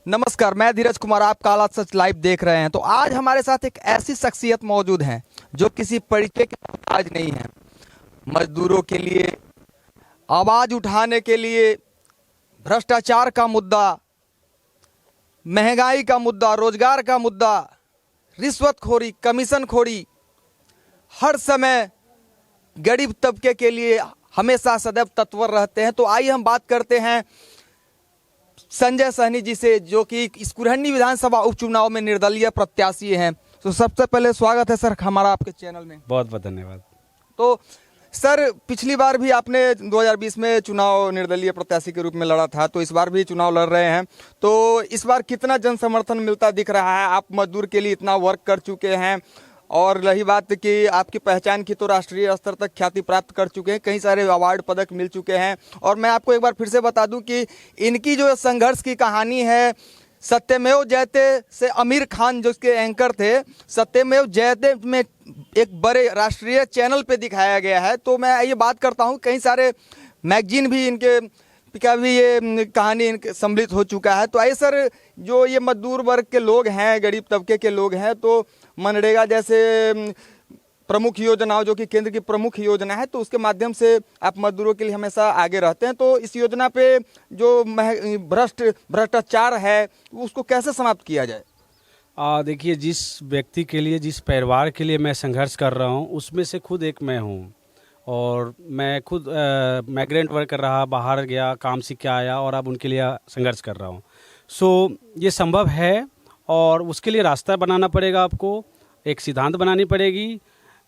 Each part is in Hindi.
नमस्कार, मैं धीरज कुमार, आप काला सच लाइव देख रहे हैं। तो आज हमारे साथ एक ऐसी शख्सियत मौजूद है जो किसी परिचय के मोहताज नहीं है। मजदूरों के लिए आवाज उठाने के लिए भ्रष्टाचार का मुद्दा, महंगाई का मुद्दा, रोजगार का मुद्दा, रिश्वतखोरी, कमीशनखोरी, हर समय गरीब तबके के लिए हमेशा सदैव तत्पर रहते हैं। तो आइए हम बात करते हैं संजय सहनी जी से, जो कि इस कुरहनी विधानसभा उपचुनाव में निर्दलीय प्रत्याशी हैं। तो सबसे पहले स्वागत है सर हमारा आपके चैनल में। बहुत बहुत धन्यवाद। तो सर, पिछली बार भी आपने 2020 में चुनाव निर्दलीय प्रत्याशी के रूप में लड़ा था, तो इस बार भी चुनाव लड़ रहे हैं। तो इस बार कितना जन समर्थन मिलता दिख रहा है? आप मजदूर के लिए इतना वर्क कर चुके हैं, और रही बात कि आपकी पहचान की, तो राष्ट्रीय स्तर तक ख्याति प्राप्त कर चुके हैं, कई सारे अवार्ड पदक मिल चुके हैं। और मैं आपको एक बार फिर से बता दूं कि इनकी जो संघर्ष की कहानी है, सत्यमेव जयते से आमिर खान जो इसके एंकर थे, सत्यमेव जयते में एक बड़े राष्ट्रीय चैनल पे दिखाया गया है। तो मैं ये बात करता हूँ, कई सारे मैगजीन भी इनके का भी ये कहानी सम्मिलित हो चुका है। तो आइए सर, जो ये मजदूर वर्ग के लोग हैं, गरीब तबके के लोग हैं, तो मनरेगा जैसे प्रमुख योजनाओं, जो कि केंद्र की प्रमुख योजना है, तो उसके माध्यम से आप मजदूरों के लिए हमेशा आगे रहते हैं। तो इस योजना पे जो भ्रष्टाचार है, उसको कैसे समाप्त किया जाए? देखिए, जिस व्यक्ति के लिए, जिस परिवार के लिए मैं संघर्ष कर रहा हूँ, उसमें से खुद एक मैं हूँ। और मैं खुद माइग्रेंट वर्कर रहा, बाहर गया, काम सीख के आया, और अब उनके लिए संघर्ष कर रहा हूँ। ये संभव है, और उसके लिए रास्ता बनाना पड़ेगा, आपको एक सिद्धांत बनानी पड़ेगी।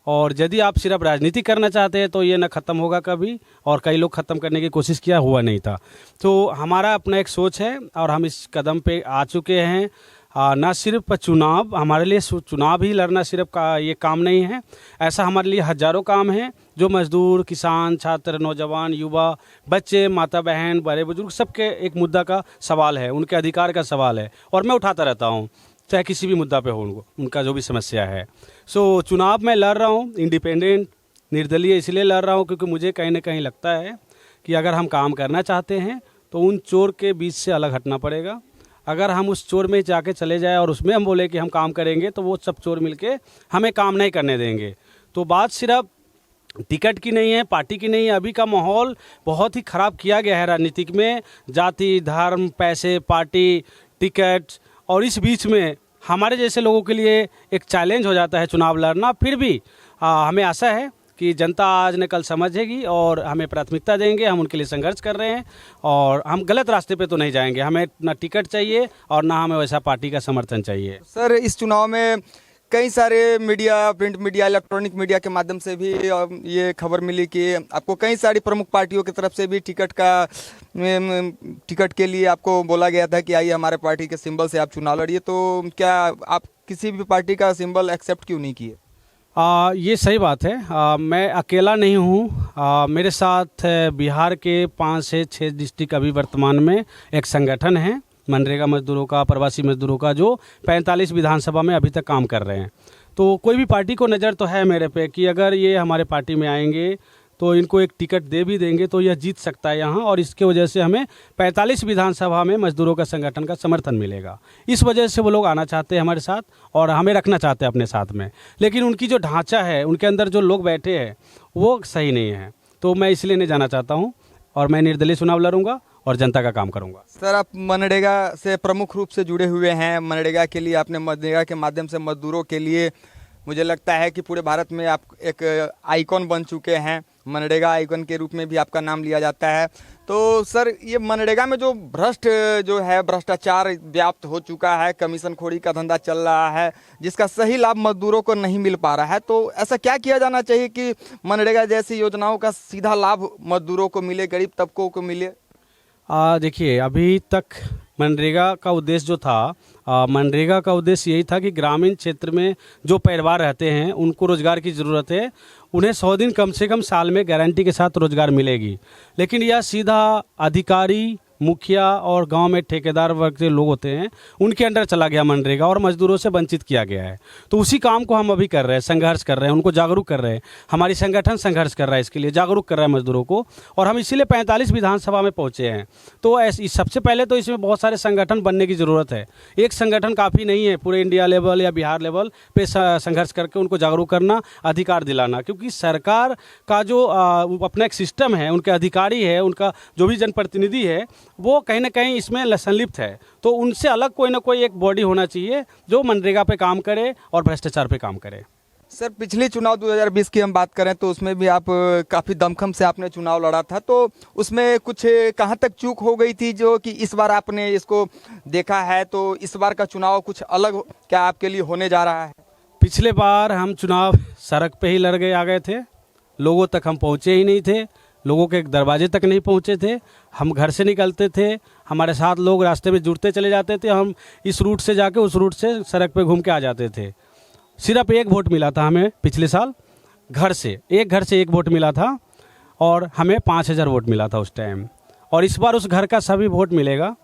और यदि आप सिर्फ राजनीति करना चाहते हैं तो ये ना ख़त्म होगा कभी, और कई लोग ख़त्म करने की कोशिश किया, हुआ नहीं था। तो हमारा अपना एक सोच है, और हम इस कदम पे आ चुके हैं। ना सिर्फ चुनाव, हमारे लिए चुनाव ही लड़ना सिर्फ ये काम नहीं है। ऐसा हमारे लिए हज़ारों काम हैं जो मजदूर, किसान, छात्र, नौजवान, युवा, बच्चे, माता बहन, बड़े बुजुर्ग, सबके एक मुद्दा का सवाल है, उनके अधिकार का सवाल है, और मैं उठाता रहता हूँ, चाहे किसी भी मुद्दा पे हो उनका जो भी समस्या है। चुनाव में लड़ रहा हूँ, इंडिपेंडेंट, निर्दलीय इसलिए लड़ रहा हूँ क्योंकि मुझे कहीं ना कहीं लगता है कि अगर हम काम करना चाहते हैं तो उन चोर के बीच से अलग हटना पड़ेगा। अगर हम उस चोर में जाके चले जाए और उसमें हम बोले कि हम काम करेंगे, तो वो सब चोर मिलके हमें काम नहीं करने देंगे। तो बात सिर्फ टिकट की नहीं है, पार्टी की नहीं है। अभी का माहौल बहुत ही ख़राब किया गया है राजनीतिक में, जाति, धर्म, पैसे, पार्टी, टिकट, और इस बीच में हमारे जैसे लोगों के लिए एक चैलेंज हो जाता है चुनाव लड़ना। फिर भी हमें आशा है कि जनता आज न कल समझेगी और हमें प्राथमिकता देंगे। हम उनके लिए संघर्ष कर रहे हैं, और हम गलत रास्ते पे तो नहीं जाएंगे। हमें ना टिकट चाहिए और ना हमें वैसा पार्टी का समर्थन चाहिए। सर, इस चुनाव में कई सारे media, print media, electronic media के माध्यम से भी ये खबर मिली कि आपको कई सारी प्रमुख पार्टियों की तरफ से भी टिकट के लिए आपको बोला गया था कि आइए हमारे पार्टी के सिंबल से आप चुनाव लड़िए। तो क्या आप किसी भी पार्टी का सिंबल एक्सेप्ट क्यों नहीं किए? ये सही बात है। मैं अकेला नहीं हूँ। मेरे साथ बिहार के 5 से 6 डिस्ट्रिक्ट अभी वर्तमान में एक संगठन है मनरेगा मजदूरों का, प्रवासी मजदूरों का, जो 45 विधानसभा में अभी तक काम कर रहे हैं। तो कोई भी पार्टी को नज़र तो है मेरे पे कि अगर ये हमारे पार्टी में आएंगे तो इनको एक टिकट दे भी देंगे तो यह जीत सकता है यहाँ, और इसके वजह से हमें 45 विधानसभा में मजदूरों का संगठन का समर्थन मिलेगा। इस वजह से वो लोग आना चाहते हैं हमारे साथ, और हमें रखना चाहते हैं अपने साथ में। लेकिन उनकी जो ढांचा है, उनके अंदर जो लोग बैठे हैं, वो सही नहीं है। तो मैं इसलिए नहीं जाना चाहता हूँ, और मैं निर्दलीय चुनाव लड़ूंगा और जनता का काम करूंगा। सर, आप मनरेगा से प्रमुख रूप से जुड़े हुए हैं। मनरेगा के लिए आपने, मनरेगा के माध्यम से मजदूरों के लिए, मुझे लगता है कि पूरे भारत में आप एक आइकॉन बन चुके हैं। मनरेगा आइकॉन के रूप में भी आपका नाम लिया जाता है। तो सर, ये मनरेगा में जो भ्रष्टाचार व्याप्त हो चुका है, कमीशनखोरी का धंधा चल रहा है, जिसका सही लाभ मजदूरों को नहीं मिल पा रहा है, तो ऐसा क्या किया जाना चाहिए कि मनरेगा जैसी योजनाओं का सीधा लाभ मजदूरों को मिले, गरीब तबकों को मिले? देखिए, अभी तक मनरेगा का उद्देश्य जो था, मनरेगा का उद्देश्य यही था कि ग्रामीण क्षेत्र में जो परिवार रहते हैं उनको रोजगार की ज़रूरत है, उन्हें 100 दिन कम से कम साल में गारंटी के साथ रोजगार मिलेगी। लेकिन यह सीधा अधिकारी, मुखिया और गांव में ठेकेदार वर्ग के लोग होते हैं, उनके अंडर चला गया मनरेगा और मजदूरों से वंचित किया गया है। तो उसी काम को हम अभी कर रहे हैं, संघर्ष कर रहे हैं, उनको जागरूक कर रहे हैं। हमारी संगठन संघर्ष कर रहा है इसके लिए, जागरूक कर रहा है मजदूरों को, और हम इसीलिए 45 विधानसभा में पहुंचे हैं। तो ऐसे सबसे पहले तो इसमें बहुत सारे संगठन बनने की ज़रूरत है। एक संगठन काफ़ी नहीं है, पूरे इंडिया लेवल या बिहार लेवल पे संघर्ष करके उनको जागरूक करना, अधिकार दिलाना। क्योंकि सरकार का जो अपना एक सिस्टम है, उनके अधिकारी है, उनका जो भी जनप्रतिनिधि है, वो कहीं ना कहीं इसमें संलिप्त है। तो उनसे अलग कोई ना कोई एक बॉडी होना चाहिए जो मनरेगा पे काम करे और भ्रष्टाचार पे काम करे। सर, पिछले चुनाव 2020 की हम बात करें तो उसमें भी आप काफ़ी दमखम से आपने चुनाव लड़ा था, तो उसमें कुछ कहाँ तक चूक हो गई थी जो कि इस बार आपने इसको देखा है, तो इस बार का चुनाव कुछ अलग क्या आपके लिए होने जा रहा है? पिछले बार हम चुनाव सड़क पे ही लड़ गए, आ गए थे, लोगों तक हम पहुँचे ही नहीं थे, लोगों के दरवाजे तक नहीं पहुँचे थे। हम घर से निकलते थे, हमारे साथ लोग रास्ते में जुड़ते चले जाते थे, हम इस रूट से जाके उस रूट से सड़क पे घूम के आ जाते थे। सिर्फ एक वोट मिला था हमें पिछले साल, घर से एक वोट मिला था, और हमें 5000 वोट मिला था उस टाइम। और इस बार उस घर का सभी वोट मिलेगा,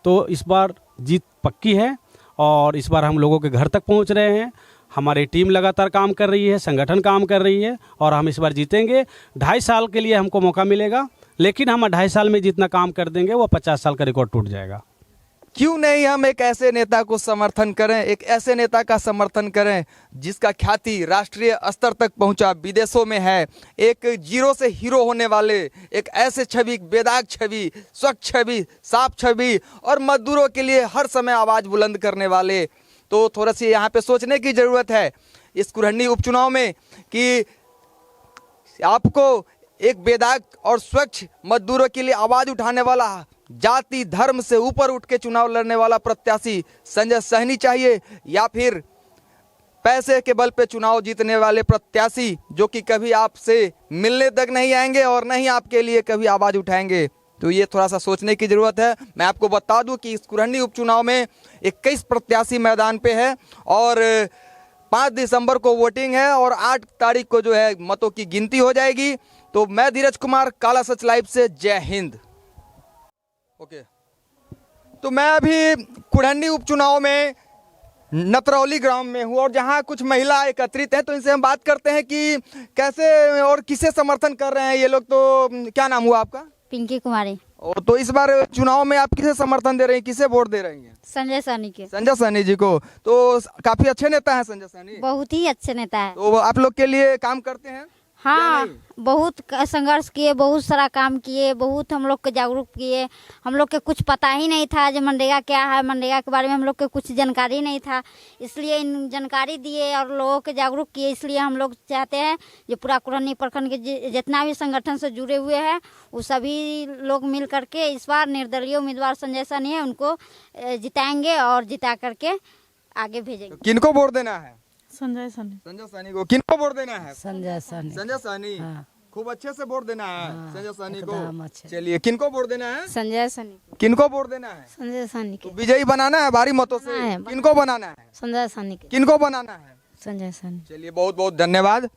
तो इस बार जीत पक्की है, और इस बार हम लोगों के घर तक पहुंच रहे हैं। हमारी टीम लगातार काम कर रही है, संगठन काम कर रही है, और हम इस बार जीतेंगे। 2.5 साल के लिए हमको मौका मिलेगा, लेकिन हम 2.5 साल में जितना काम कर देंगे वो 50 साल का रिकॉर्ड टूट जाएगा। क्यों नहीं हम एक ऐसे नेता को समर्थन करें, एक ऐसे नेता का समर्थन करें जिसका ख्याति राष्ट्रीय स्तर तक पहुंचा, विदेशों में है, एक जीरो से हीरो होने वाले, एक ऐसे छवि, बेदाग छवि, स्वच्छ छवि, साफ छवि, और मजदूरों के लिए हर समय आवाज़ बुलंद करने वाले। तो थोड़ा सी यहाँ पे सोचने की ज़रूरत है इस कुरहनी उपचुनाव में कि आपको एक बेदाग और स्वच्छ मजदूरों के लिए आवाज़ उठाने वाला, जाति धर्म से ऊपर उठ के चुनाव लड़ने वाला प्रत्याशी संजय सहनी चाहिए, या फिर पैसे के बल पे चुनाव जीतने वाले प्रत्याशी जो कि कभी आपसे मिलने तक नहीं आएंगे और न ही आपके लिए कभी आवाज़ उठाएंगे? तो ये थोड़ा सा सोचने की ज़रूरत है। मैं आपको बता दूं कि इस कुरहनी उपचुनाव में 21 प्रत्याशी मैदान पे है, और 5 दिसंबर को वोटिंग है, और 8 तारीख को जो है मतों की गिनती हो जाएगी। तो मैं धीरज कुमार, काला सच लाइव से, जय हिंद। ओके, तो मैं अभी कुरहनी उपचुनाव में नतरौली ग्राम में हूँ, और जहाँ कुछ महिला एकत्रित हैं, तो इनसे हम बात करते हैं कि कैसे और किसे समर्थन कर रहे हैं ये लोग। तो क्या नाम हुआ आपका? पिंकी कुमारी। और तो इस बार चुनाव में आप किसे समर्थन दे रही हैं, किसे वोट दे रही हैं? संजय सहनी के। संजय सहनी जी को। तो काफी अच्छे नेता हैं संजय सहनी, बहुत ही अच्छे नेता है। तो आप लोग के लिए काम करते हैं? हाँ, बहुत संघर्ष किए, बहुत सारा काम किए, बहुत हम लोग को जागरूक किए। हम लोग के कुछ पता ही नहीं था जो मनरेगा क्या है, मनरेगा के बारे में हम लोग के कुछ जानकारी नहीं था, इसलिए इन जानकारी दिए और लोगों के जागरूक किए। इसलिए हम लोग चाहते हैं जो पूरा कुरहनी प्रखंड के जितना भी संगठन से जुड़े हुए हैं वो सभी लोग मिल करके इस बार निर्दलीय उम्मीदवार संजय सहनी है उनको जिताएंगे, और जिता करके आगे भेजेंगे। किनको वोट देना है? संजय सहनी। संजय सहनी को। किनको वोट देना है? संजय सहनी। संजय सहनी। हाँ। खूब अच्छे से वोट देना है। हाँ, संजय सहनी एकदम को। अच्छे। चलिए, किनको वोट देना है? संजय सहनी। किनको वोट देना है? संजय सहनी तो विजयी बनाना है भारी मतों से। बनाना है। किनको बनाना है? संजय सहनी के। किनको बनाना है? संजय सहनी। चलिए, बहुत बहुत धन्यवाद।